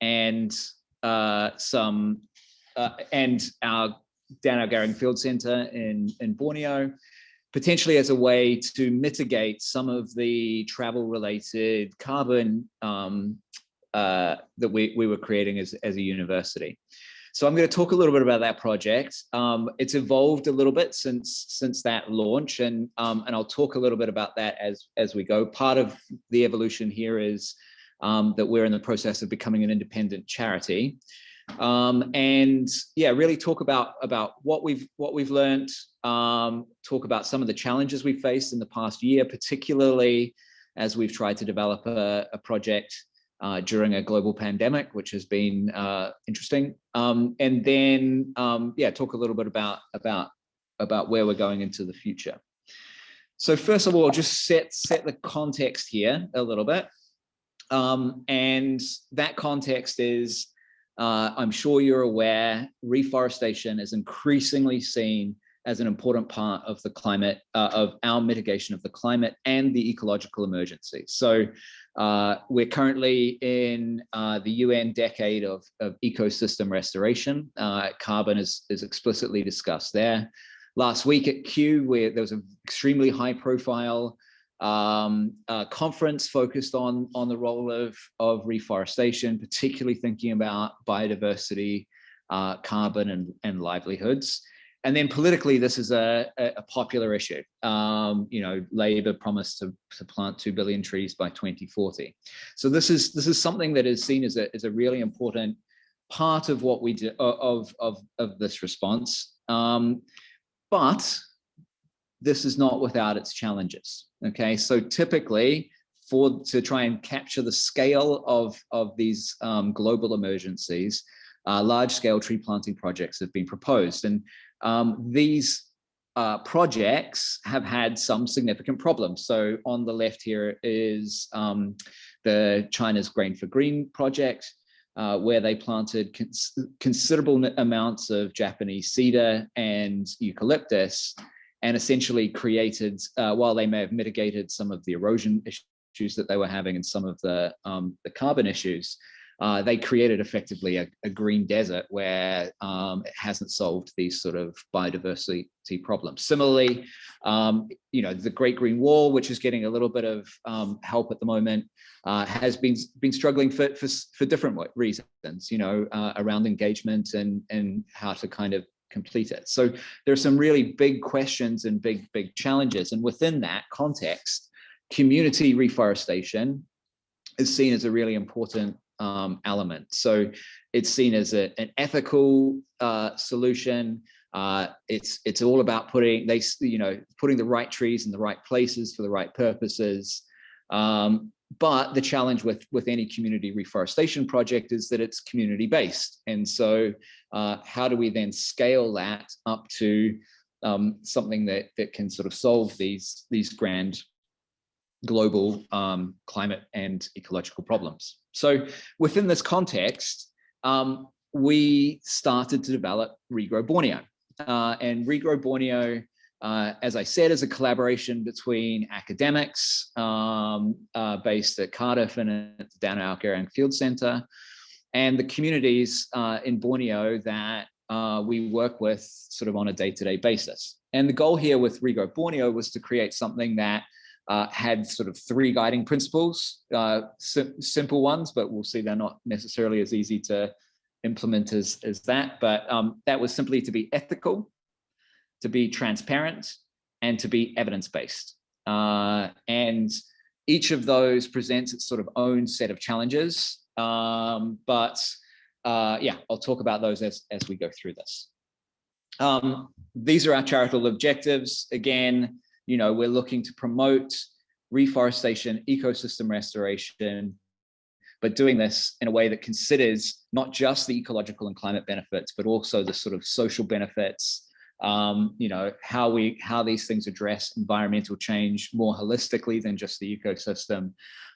and and our Danau Girang Field Centre in Borneo, potentially as a way to mitigate some of the travel-related carbon that we were creating as a university. So I'm going to talk a little bit about that project. It's evolved a little bit since that launch, and I'll talk a little bit about that as we go. Part of the evolution here is that we're in the process of becoming an independent charity, and yeah, really talk about what we've learned. Talk about some of the challenges we faced in the past year, particularly as we've tried to develop a project during a global pandemic, which has been interesting. And then, yeah, talk a little bit about where we're going into the future. So first of all, just set the context here a little bit. And that context is, I'm sure you're aware, reforestation is increasingly seen as an important part of the climate, of our mitigation of the climate and the ecological emergency. So we're currently in the UN decade of ecosystem restoration. Carbon is explicitly discussed there. Last week at Kew, where there was an extremely high profile conference focused on the role of reforestation, particularly thinking about biodiversity, carbon and livelihoods. And then politically, this is a popular issue. You know, Labour promised to plant 2 billion trees by 2040. So this is something that is seen as a really important part of what we do of this response. But this is not without its challenges. Okay, so typically, to try and capture the scale of these global emergencies, large-scale tree planting projects have been proposed, and these projects have had some significant problems. So on the left here is the China's Grain for Green project, where they planted considerable amounts of Japanese cedar and eucalyptus, and essentially created, while they may have mitigated some of the erosion issues that they were having and some of the carbon issues, they created effectively a green desert where it hasn't solved these sort of biodiversity problems. Similarly, you know, the Great Green Wall, which is getting a little bit of help at the moment, has been struggling for different reasons, you know, around engagement and how to kind of complete it. So there's some really big questions and big challenges, and within that context, community reforestation is seen as a really important element. So it's seen as an ethical solution. It's all about putting the right trees in the right places for the right purposes. But the challenge with any community reforestation project is that it's community based, and so how do we then scale that up to something that can sort of solve these grand global climate and ecological problems? So within this context, we started to develop Regrow Borneo. And Regrow Borneo, as I said, is a collaboration between academics based at Cardiff and at the Danau Girang Field Centre, and the communities in Borneo that we work with sort of on a day-to-day basis. And the goal here with Regrow Borneo was to create something that had sort of 3 guiding principles, simple ones, but we'll see they're not necessarily as easy to implement as that. But that was simply to be ethical, to be transparent, and to be evidence-based. And each of those presents its sort of own set of challenges. But yeah, I'll talk about those as we go through this. These are our charitable objectives. Again, you know, we're looking to promote reforestation, ecosystem restoration, but doing this in a way that considers not just the ecological and climate benefits, but also the sort of social benefits, you know, how these things address environmental change more holistically than just the ecosystem,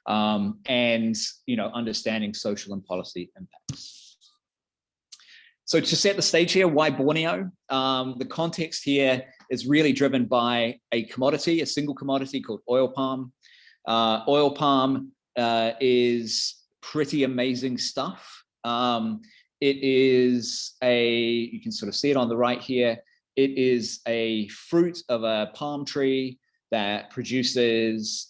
and, you know, understanding social and policy impacts. So to set the stage here, why Borneo? The context here is really driven by a commodity, a single commodity called oil palm. Oil palm is pretty amazing stuff. It is you can sort of see it on the right here. It is a fruit of a palm tree that produces,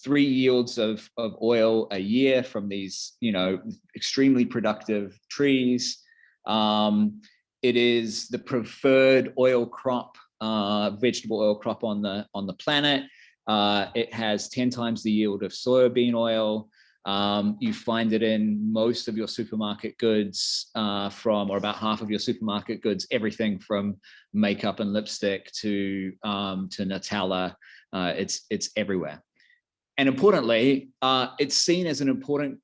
3 yields of oil a year from these, extremely productive trees. It is the preferred oil crop, vegetable oil crop on the planet. It has 10 times the yield of soybean oil. You find it in most of your supermarket goods, or about half of your supermarket goods, everything from makeup and lipstick to Nutella. It's everywhere. And importantly, it's seen as an important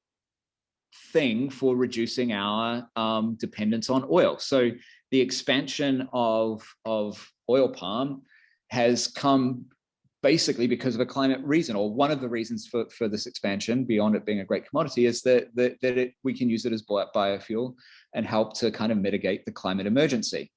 thing for reducing our dependence on oil. So the expansion of oil palm has come basically because of a climate reason, or one of the reasons for this expansion, beyond it being a great commodity, is that we can use it as biofuel and help to kind of mitigate the climate emergency.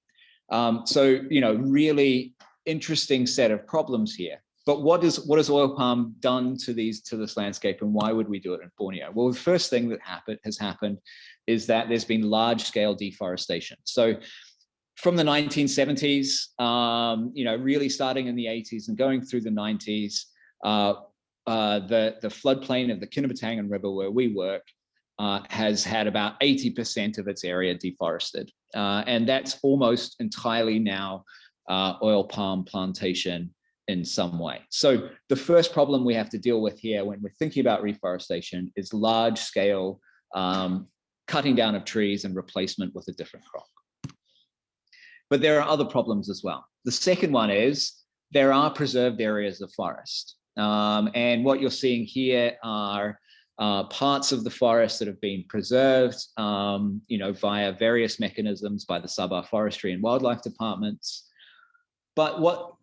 So, really interesting set of problems here. But what has oil palm done to this landscape, and why would we do it in Borneo? Well, the first thing that has happened is that there's been large-scale deforestation. So from the 1970s, really starting in the 80s and going through the 90s, the floodplain of the Kinabatangan River, where we work, has had about 80% of its area deforested. And that's almost entirely now oil palm plantation in some way. So the first problem we have to deal with here when we're thinking about reforestation is large scale cutting down of trees and replacement with a different crop. But there are other problems as well. The second one is there are preserved areas of forest. And what you're seeing here are parts of the forest that have been preserved, via various mechanisms by the Sabah Forestry and Wildlife Departments. But what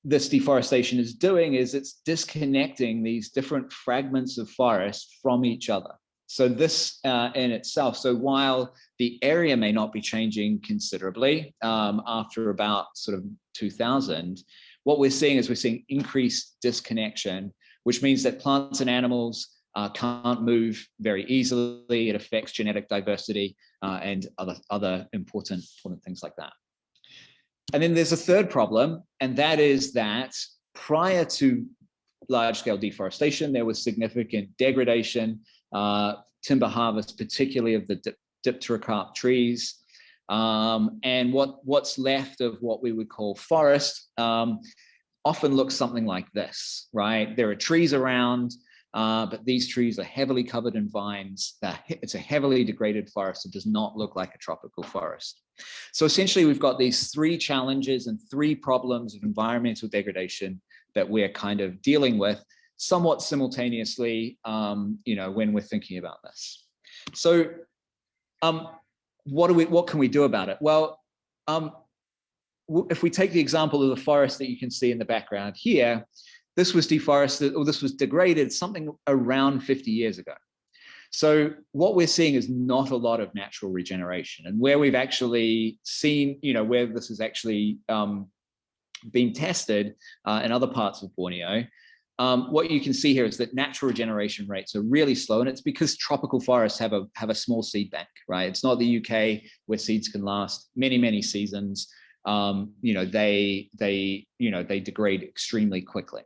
this deforestation is doing is it's disconnecting these different fragments of forest from each other. So this in itself, so while the area may not be changing considerably after about sort of 2000, what we're seeing is increased disconnection, which means that plants and animals can't move very easily. It affects genetic diversity and other important things like that. And then there's a third problem, and that is that prior to large-scale deforestation, there was significant degradation, timber harvest, particularly of the dipterocarp trees. And what's left of what we would call forest often looks something like this, right? There are trees around, but these trees are heavily covered in vines. It's a heavily degraded forest. It does not look like a tropical forest. So essentially, we've got these 3 challenges and 3 problems of environmental degradation that we're kind of dealing with somewhat simultaneously, when we're thinking about this. So what can we do about it? Well, if we take the example of the forest that you can see in the background here, this was deforested, or this was degraded something around 50 years ago. So what we're seeing is not a lot of natural regeneration. And where we've actually seen, where this has actually been tested in other parts of Borneo, what you can see here is that natural regeneration rates are really slow, and it's because tropical forests have a small seed bank, right? It's not the UK where seeds can last many, many seasons. They degrade extremely quickly.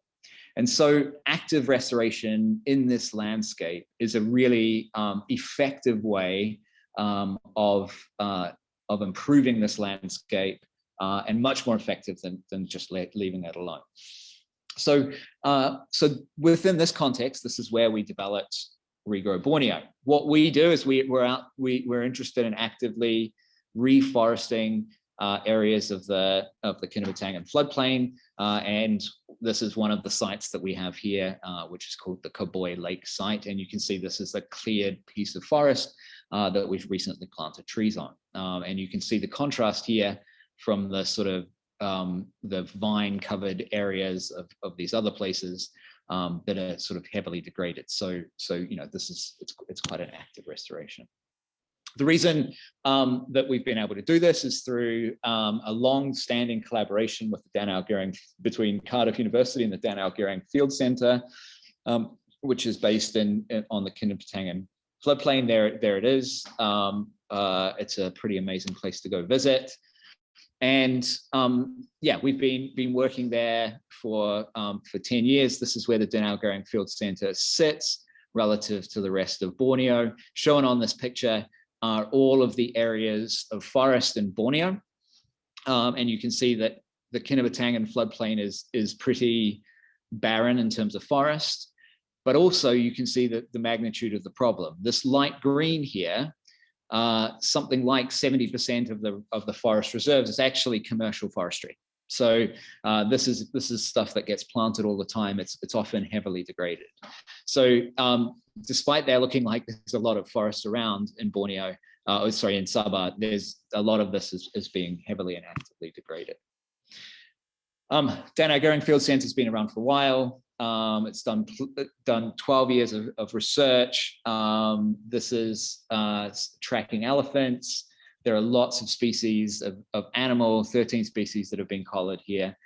And so active restoration in this landscape is a really effective way of improving this landscape, and much more effective than just leaving it alone. So within this context, this is where we developed Regrow Borneo. What we do is we're interested in actively reforesting areas of the Kinabatangan floodplain, and this is one of the sites that we have here, which is called the Kaboy Lake site. And you can see this is a cleared piece of forest that we've recently planted trees on. And you can see the contrast here from the sort of the vine-covered areas of these other places that are sort of heavily degraded. So it's quite an active restoration. The reason that we've been able to do this is through a long-standing collaboration with the Danau Girang, between Cardiff University and the Danau Girang Field Centre, which is based on the Kinabatangan River. And the Kinabatangan floodplain, there it is. It's a pretty amazing place to go visit. And yeah, we've been working there for 10 years. This is where the Danau Girang Field Centre sits relative to the rest of Borneo. Shown on this picture are all of the areas of forest in Borneo. And you can see that the Kinabatangan floodplain is pretty barren in terms of forest, but also you can see that the magnitude of the problem. This light green here, something like 70% of the forest reserves is actually commercial forestry. So this is stuff that gets planted all the time. It's often heavily degraded. So despite there looking like there's a lot of forest around in Borneo, in Sabah, there's a lot of this is being heavily and actively degraded. Danau Girang Field Centre has been around for a while. It's done 12 years of research. This is tracking elephants. There are lots of species of animal, 13 species that have been collared here.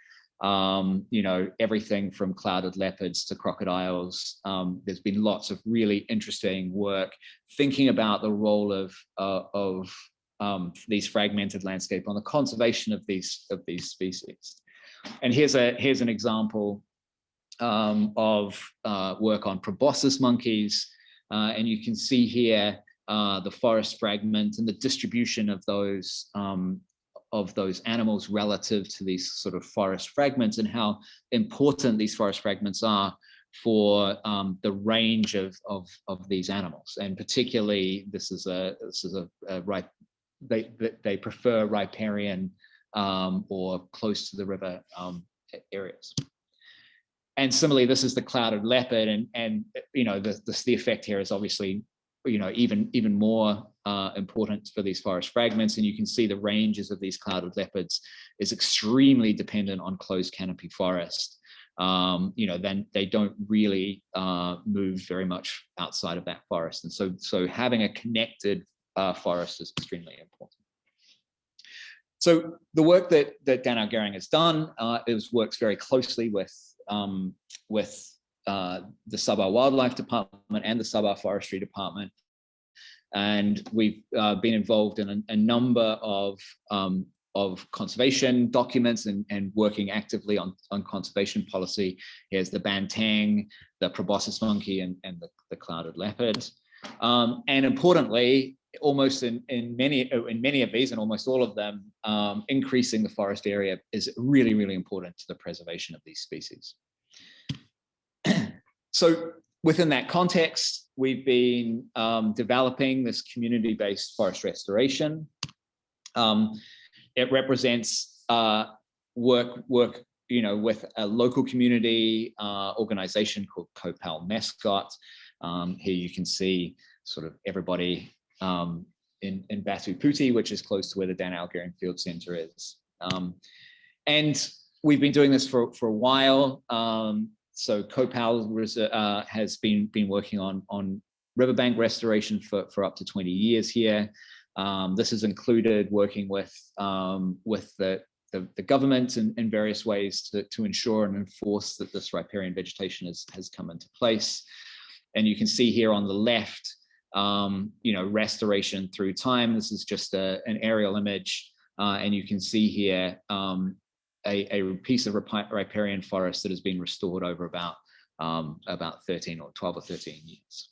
You know, everything from clouded leopards to crocodiles. There's been lots of really interesting work thinking about the role of these fragmented landscape on the conservation of these species. And here's an example of work on proboscis monkeys, and you can see here the forest fragment and the distribution of those animals relative to these sort of forest fragments, and how important these forest fragments are for the range of these animals. And particularly, they prefer riparian or close to the river areas. And similarly, this is the clouded leopard, and you know, the effect here is obviously, you know, even more important for these forest fragments. And you can see the ranges of these clouded leopards is extremely dependent on closed canopy forest. You know, then they don't really move very much outside of that forest. And so having a connected forest is extremely important. So the work that Danau Girang has done works very closely with the Sabah Wildlife Department and the Sabah Forestry Department. And we've been involved in a number of conservation documents and working actively on conservation policy. Here's the bantang, the proboscis monkey, and the clouded leopard. And importantly, almost in many of these, and almost all of them, increasing the forest area is really, really important to the preservation of these species. So within that context, we've been developing this community-based forest restoration. It represents work, you know, with a local community organization called Kopal Mascot. Here you can see sort of everybody in Batu Putih, which is close to where the Danau Girang Field Centre is. And we've been doing this for a while. So Kopal has been working on riverbank restoration for up to 20 years here. This has included working with the government in various ways to ensure and enforce that this riparian vegetation has come into place. And you can see here on the left, you know, restoration through time. This is just an aerial image, and you can see here a piece of riparian forest that has been restored over about 12 or 13 years.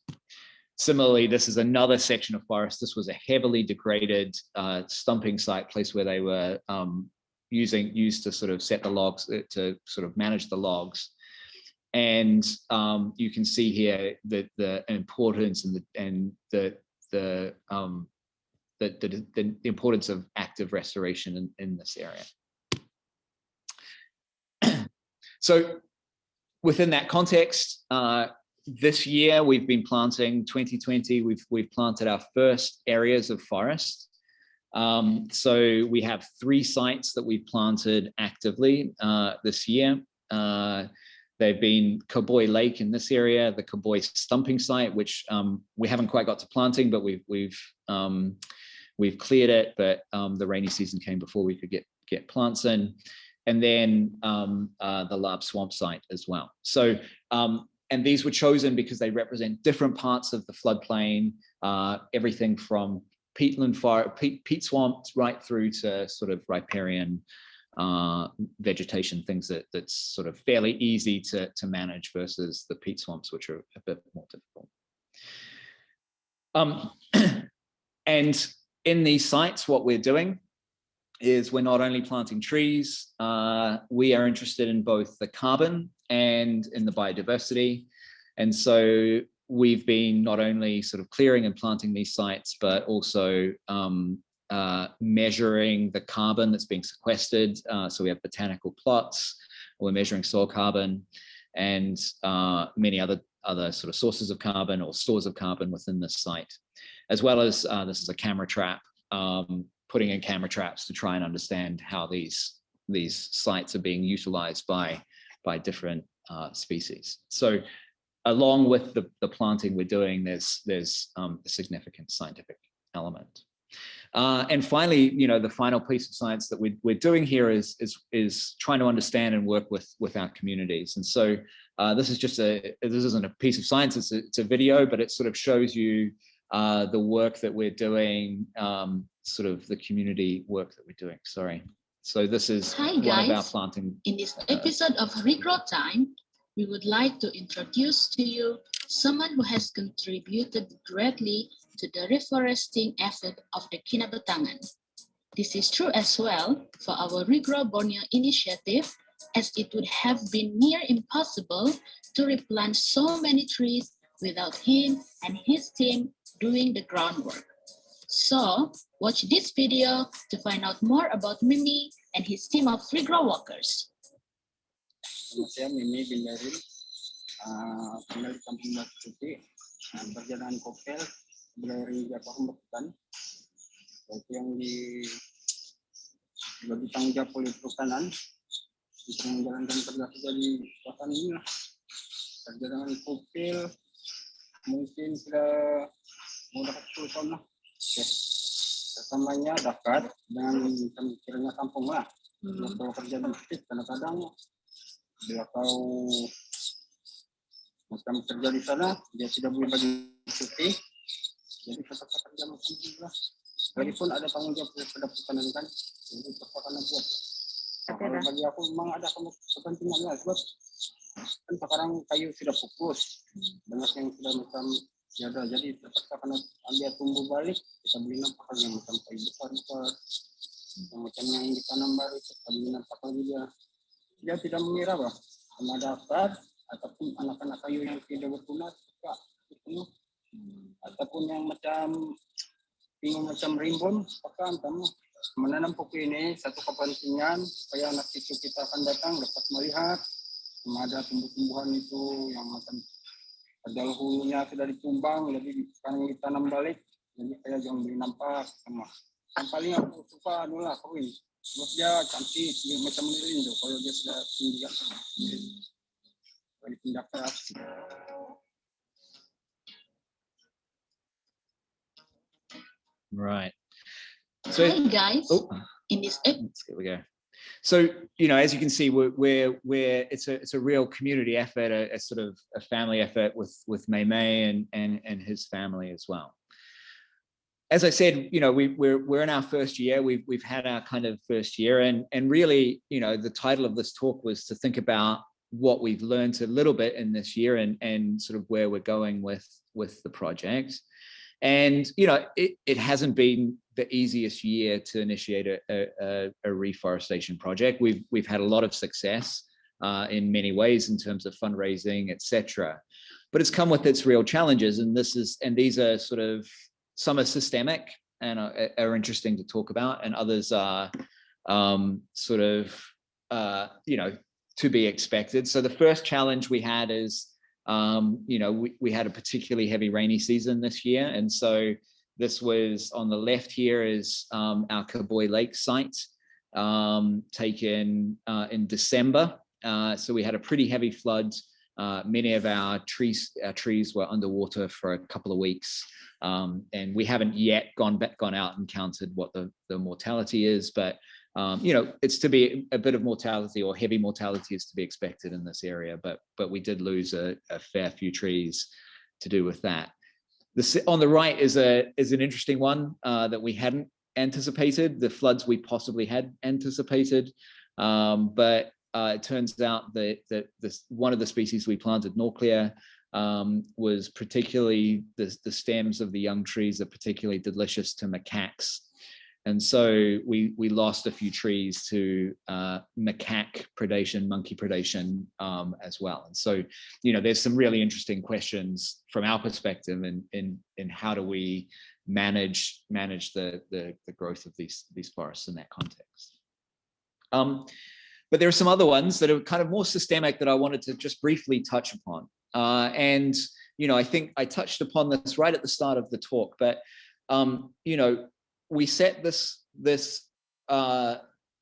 Similarly, this is another section of forest. This was a heavily degraded stumping site, place where they were used to sort of set the logs, to sort of manage the logs. And you can see here that the importance and the importance of active restoration in this area. So within that context, this year we've been planting, 2020, we've planted our first areas of forest. So we have 3 sites that we've planted actively this year. They've been Cowboy Lake in this area, the Cowboy stumping site, which we haven't quite got to planting, but we've cleared it, but the rainy season came before we could get plants in. And then the Lab Swamp site as well. So, and these were chosen because they represent different parts of the floodplain. everything from peatland peat swamps right through to sort of riparian vegetation, things that's sort of fairly easy to manage versus the peat swamps, which are a bit more difficult. And in these sites, what we're doing is we're not only planting trees, we are interested in both the carbon and in the biodiversity. And so we've been not only sort of clearing and planting these sites, but also measuring the carbon that's being sequestered. So we have botanical plots, we're measuring soil carbon and many other sort of sources of carbon or stores of carbon within this site, as well as this is a camera trap, putting in camera traps to try and understand how these sites are being utilized by different species. So along with the planting we're doing, there's a significant scientific element. And finally, the final piece of science that we're doing here is trying to understand and work with our communities. And so this isn't a piece of science, it's a video, but it sort of shows you the work that we're doing, sort of the community work that we're doing. Sorry. So this is Hi one guys. of our planting. In this episode of Regrow Time, we would like to introduce to you someone who has contributed greatly to the reforesting effort of the Kinabatangan. This is true as well for our Regrow Borneo initiative, as it would have been near impossible to replant so many trees without him and his team doing the groundwork. So, watch this video to find out more about Mimi and his team of Regrow Walkers. Saya Mimi bin Daril, tinggal di Kampung Batu Putih, perjalanan Kopel dari Jakarta Hutan, yaitu yang dibagi tanggung jawab oleh perhutanan untuk menjalankan kerja di kawasan ini lah. Perjalanan Kopel mungkin sudah mau dapat 10 tahun lah. Pertamanya dekat dengan kiranya kampung lah. Kalau kerja di sini kadang-kadang bila kau macam kerja di sana, dia tidak boleh bagi cuti, jadi tetap kerja macam itulah. Walaupun ada tanggung jawab terhadap pertanian kan, jadi terpaksa buat. Kalau bagi aku memang ada kepentingannya, sebab kan sekarang kayu sudah pupus, banyak yang sudah macam tiada, jadi terpaksa karena dia tumbuh balik, kita beli nampak yang macam kayu besar-besar, yang macam yang ditanam baru, kita beli nampak lagi dia tidak mengira bah sama dasar ataupun anak-anak kayu yang tidak berguna suka itu, ataupun yang macam bingung macam rimbun, maka antamu menanam pokok ini satu kepentingan supaya anak cucu kita akan datang dapat melihat sama ada tumbuh-tumbuhan itu yang macam padahal hulunya sudah ditumbang, jadi sekarang ditanam balik, jadi saya jangan beli nampak sama. Yang paling aku suka adalah kawin. Sebab dia cantik, dia macam lilin tu. Kalau dia sudah tinggi kan, dia pindah keras. Right. So, hi guys. In this here we go. So, as you can see, we're it's a real community effort, a sort of a family effort with Mei Mei and his family as well. As I said, we're in our first year. We've had our kind of first year, and really, the title of this talk was to think about what we've learned a little bit in this year and sort of where we're going with the project. And it hasn't been the easiest year to initiate a reforestation project. We've had a lot of success in many ways in terms of fundraising, etc. But it's come with its real challenges, and these are sort of, some are systemic and are interesting to talk about, and others are sort of to be expected. So the first challenge we had is we had a particularly heavy rainy season this year, and so this was on the left here is our Kaboy Lake site taken in December. So we had a pretty heavy flood. Many of our trees were underwater for a couple of weeks, and we haven't yet gone out and counted what the mortality is, but it's to be a bit of mortality, or heavy mortality is to be expected in this area, but we did lose a fair few trees to do with that. On the right is an interesting one that we hadn't anticipated, the floods we possibly had anticipated. But it turns out that one of the species we planted, Nauclea, was particularly, the stems of the young trees are particularly delicious to macaques. And so we lost a few trees to macaque predation, monkey predation as well. And so, there's some really interesting questions from our perspective in how do we manage the growth of these forests in that context. But there are some other ones that are kind of more systemic that I wanted to just briefly touch upon. And, I think I touched upon this right at the start of the talk, but, we set this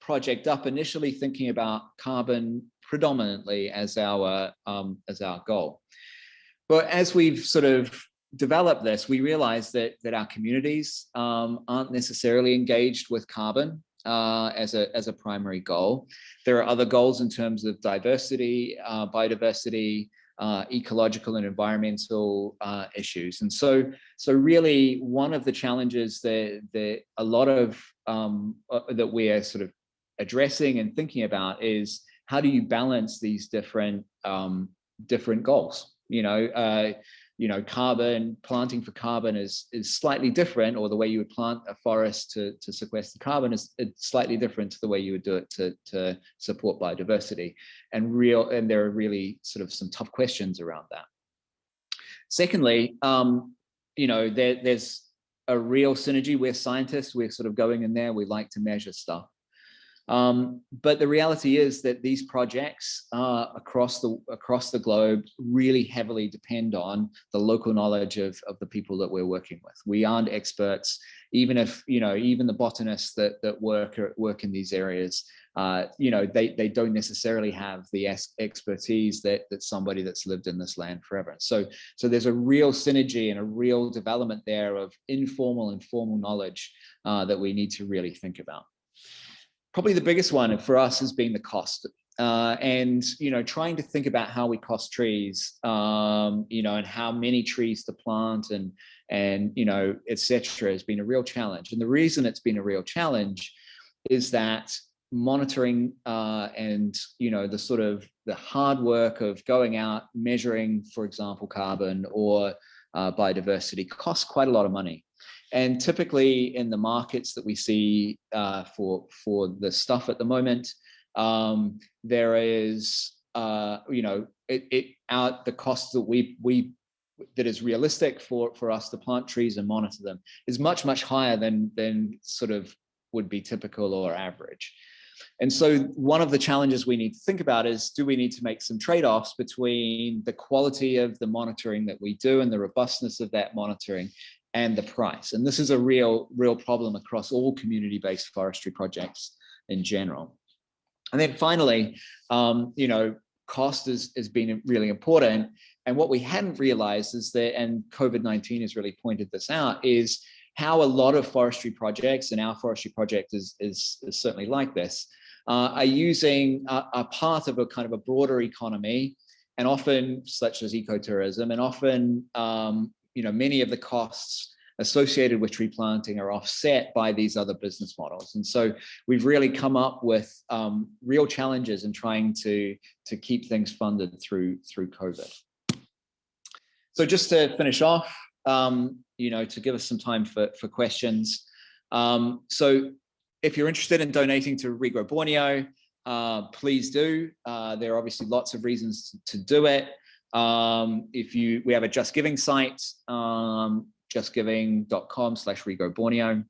project up initially thinking about carbon predominantly as our goal. But as we've sort of developed this, we realized that our communities aren't necessarily engaged with carbon as a primary goal. There are other goals in terms of diversity, biodiversity, ecological and environmental issues. And so really one of the challenges that a lot of that we are sort of addressing and thinking about is how do you balance these different goals? Carbon, planting for carbon is slightly different, or the way you would plant a forest to sequester carbon is slightly different to the way you would do it to support biodiversity. And there are really sort of some tough questions around that. Secondly, there's a real synergy. We're scientists, we're sort of going in there, we like to measure stuff. But the reality is that these projects across the globe really heavily depend on the local knowledge of the people that we're working with. We aren't experts, even if, even the botanists that work in these areas, they don't necessarily have the expertise that somebody that's lived in this land forever. So there's a real synergy and a real development there of informal and formal knowledge that we need to really think about. Probably the biggest one for us has been the cost, and trying to think about how we cost trees, and how many trees to plant and etc. has been a real challenge. And the reason it's been a real challenge is that monitoring and the hard work of going out measuring, for example, carbon or biodiversity costs quite a lot of money. And typically in the markets that we see for the stuff at the moment, there is the cost that that is realistic for us to plant trees and monitor them is much higher than sort of would be typical or average. And so one of the challenges we need to think about is, do we need to make some trade-offs between the quality of the monitoring that we do and the robustness of that monitoring and the price? And this is a real problem across all community-based forestry projects in general. And then finally, cost has been really important. And what we hadn't realized is that, and COVID-19 has really pointed this out, is how a lot of forestry projects, and our forestry project is certainly like this, are using a part of a kind of a broader economy, and often such as ecotourism, and often many of the costs associated with tree planting are offset by these other business models. And so we've really come up with real challenges in trying to keep things funded through COVID. So just to finish off, to give us some time for questions. So if you're interested in donating to Regrow Borneo, please do. There are obviously lots of reasons to do it. We have a Just Giving site, justgiving.com/Regrow Borneo.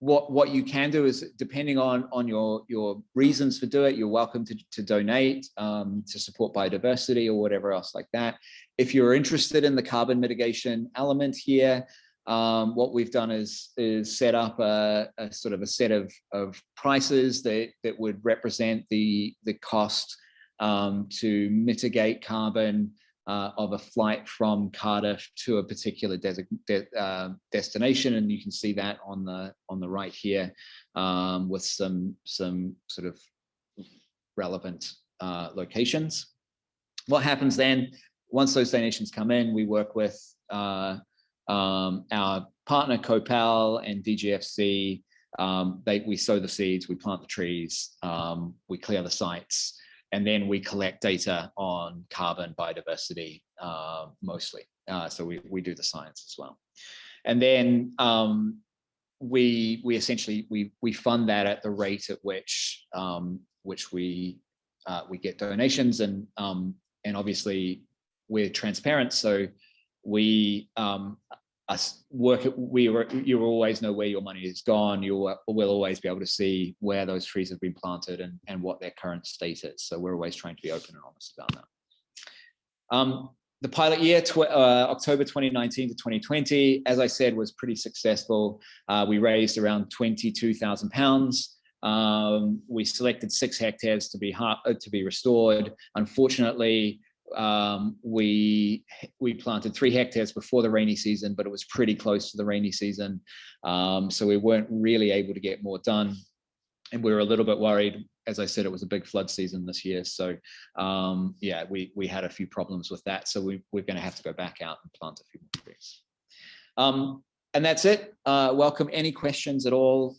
What you can do is, depending on your reasons for doing it, you're welcome to donate to support biodiversity or whatever else like that. If you're interested in the carbon mitigation element here, what we've done is set up a sort of a set of prices that would represent the cost to mitigate carbon of a flight from Cardiff to a particular destination, and you can see that on the right here with some sort of relevant locations. What happens then? once those donations come in, we work with our partner Copal and DGFC. We sow the seeds, we plant the trees, we clear the sites, and then we collect data on carbon, biodiversity, mostly. So we do the science as well. And then we essentially we fund that at the rate at which we get donations, and obviously we're transparent, so you always know where your money has gone. You will always be able to see where those trees have been planted and what their current state is. So we're always trying to be open and honest about that. The pilot year, October 2019 to 2020, as I said, was pretty successful. We raised around £22,000. We selected 6 hectares to be restored. Unfortunately, we planted 3 hectares before the rainy season, but it was pretty close to the rainy season. So we weren't really able to get more done. And we were a little bit worried. As I said, it was a big flood season this year. So yeah, we had a few problems with that. So we're going to have to go back out and plant a few more trees. And that's it. Welcome any questions at all.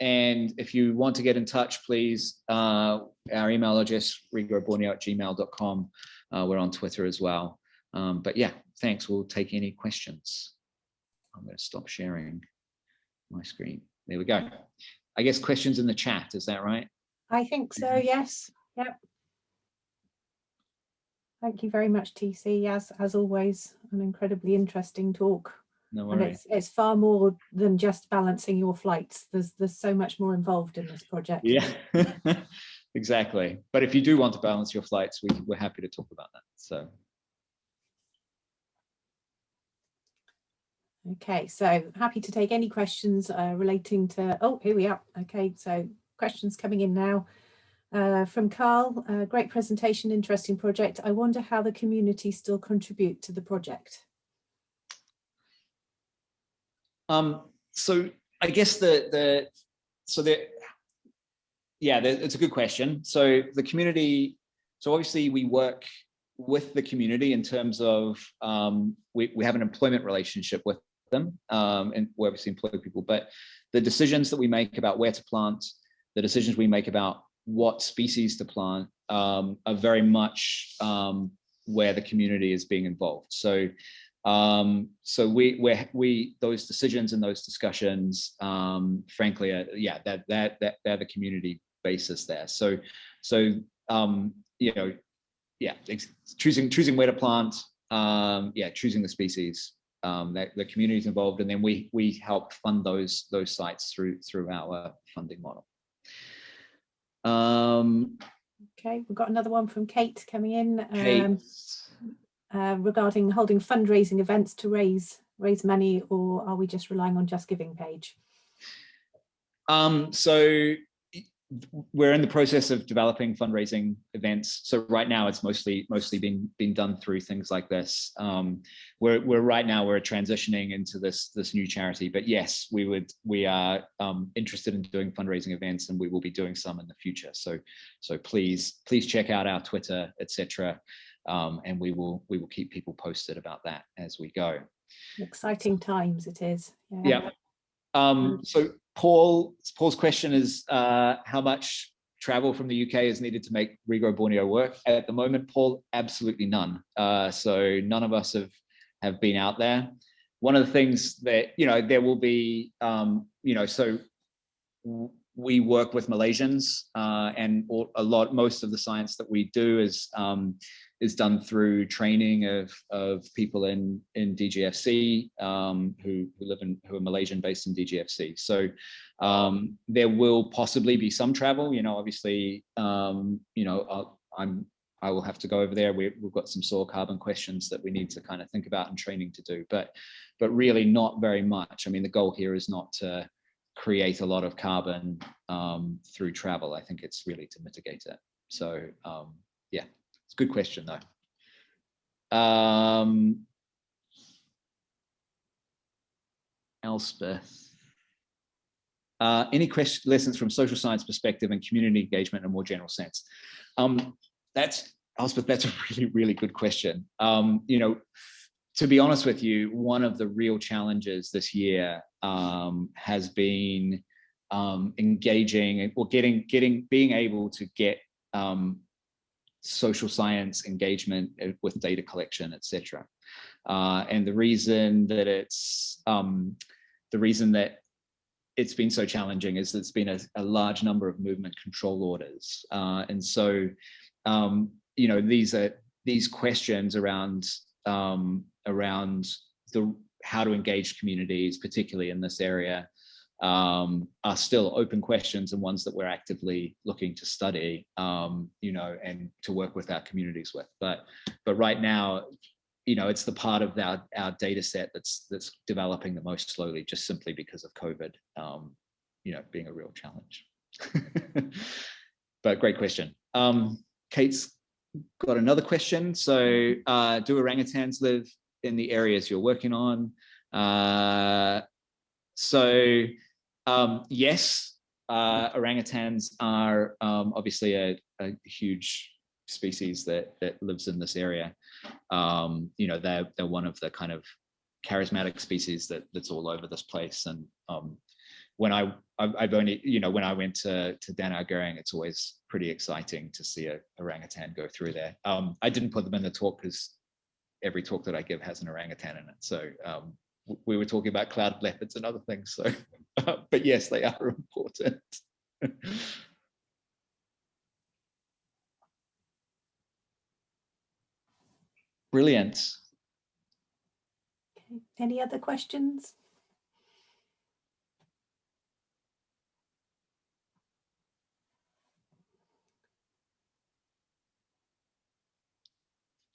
And if you want to get in touch, please, our email address, regrowborneo@gmail.com. We're on Twitter as well. But yeah, thanks. We'll take any questions. I'm going to stop sharing my screen. There we go. I guess questions in the chat, is that right? I think so, yes. Yep. Thank you very much, TC. As always, an incredibly interesting talk. No worries. And it's far more than just balancing your flights. There's so much more involved in this project. Yeah, exactly. But if you do want to balance your flights, we're happy to talk about that. So. Okay, so happy to take any questions relating to, oh, here we are. Okay, so questions coming in now from Carl. Great presentation, interesting project. I wonder how the community still contribute to the project. So I guess it's a good question. So the community, so obviously we work with the community in terms of we have an employment relationship with them, and we obviously employ people, but the decisions that we make about where to plant, the decisions we make about what species to plant are very much where the community is being involved. So we those decisions and those discussions, frankly, they're the community basis there. So choosing where to plant, choosing the species, the community's involved, and then we help fund those sites through our funding model. Okay, we've got another one from Kate coming in. Kate. Regarding holding fundraising events to raise money, or are we just relying on Just Giving page? So we're in the process of developing fundraising events. So right now it's mostly being done through things like this. We're transitioning into this new charity, but yes, we are interested in doing fundraising events, and we will be doing some in the future. So please check out our Twitter, etc. And we will keep people posted about that as we go. Exciting times it is. Yeah. So Paul's question is how much travel from the UK is needed to make Regrow Borneo work? At the moment, Paul, absolutely none. So none of us have been out there. One of the things that, there will be, so we work with Malaysians, and most of the science that we do is done through training of people in DGFC who are Malaysian based in DGFC. So there will possibly be some travel. Obviously, I will have to go over there. We've got some soil carbon questions that we need to kind of think about and training to do, but really not very much. I mean, the goal here is not to create a lot of carbon through travel. I think it's really to mitigate it. So yeah. It's a good question, though. Elspeth. Any lessons from social science perspective and community engagement in a more general sense? That's Elspeth, that's a really, really good question. You know, to be honest with you, one of the real challenges this year has been engaging or being able to get social science engagement with data collection, etc. And the reason that it's been so challenging is there's been a large number of movement control orders, and so you know, these questions around how to engage communities, particularly in this area, are still open questions and ones that we're actively looking to study, you know, and to work with our communities with. But right now, you know, it's the part of our data set that's developing the most slowly, just simply because of COVID, you know, being a real challenge. But great question. Kate's got another question. So do orangutans live in the areas you're working on? Yes, orangutans are obviously a huge species that lives in this area. You know, they're one of the kind of charismatic species that's all over this place. And when I've only, you know, when I went to Danau Girang, it's always pretty exciting to see a orangutan go through there. I didn't put them in the talk because every talk that I give has an orangutan in it. So we were talking about clouded leopards and other things. So, but yes, they are important. Brilliant. Okay. Any other questions?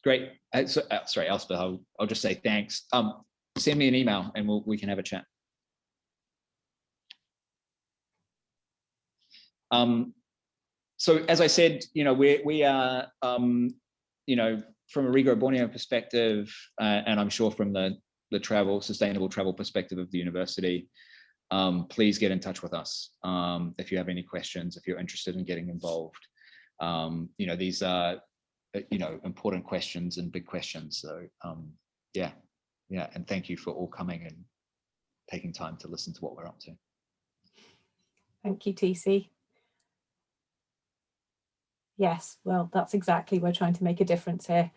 Great. Sorry, Elspeth, I'll just say thanks. Send me an email and we can have a chat. So as I said, you know, we are, you know, from a Regrow Borneo perspective, and I'm sure from the sustainable travel perspective of the university, please get in touch with us if you have any questions, if you're interested in getting involved. You know, these are, you know, important questions and big questions. So yeah, and thank you for all coming and taking time to listen to what we're up to. Thank you, TC. Yes, well, that's exactly, we're trying to make a difference here.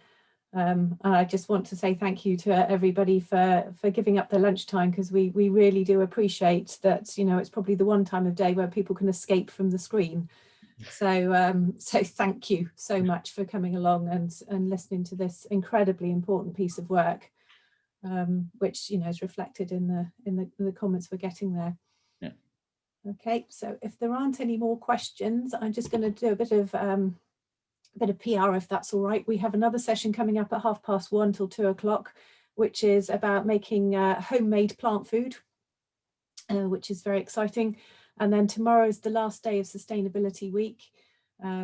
And I just want to say thank you to everybody for giving up their lunchtime, because we really do appreciate that, you know, it's probably the one time of day where people can escape from the screen. So so thank you so much for coming along and listening to this incredibly important piece of work, which, you know, is reflected in the comments we're getting there. Yeah. Okay, so if there aren't any more questions, I'm just going to do a bit of PR, if that's all right. We have another session coming up at 1:30 till 2 o'clock, which is about making homemade plant food, which is very exciting. And then tomorrow is the last day of Sustainability Week.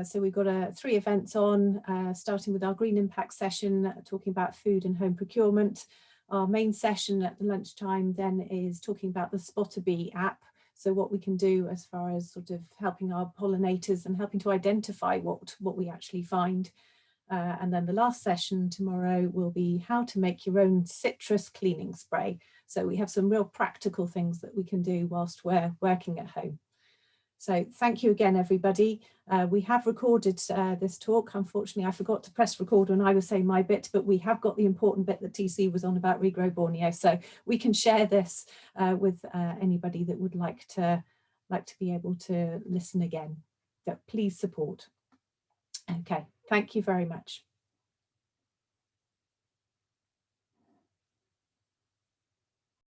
So we've got 3 events on, starting with our Green Impact session, talking about food and home procurement. Our main session at the lunchtime then is talking about the Spotter Bee app. So what we can do as far as sort of helping our pollinators and helping to identify what we actually find. And then the last session tomorrow will be how to make your own citrus cleaning spray. So we have some real practical things that we can do whilst we're working at home. So thank you again, everybody. We have recorded this talk. Unfortunately, I forgot to press record when I was saying my bit, but we have got the important bit that TC was on about Regrow Borneo. So we can share this with anybody that would like to be able to listen again. So please support. Okay, thank you very much.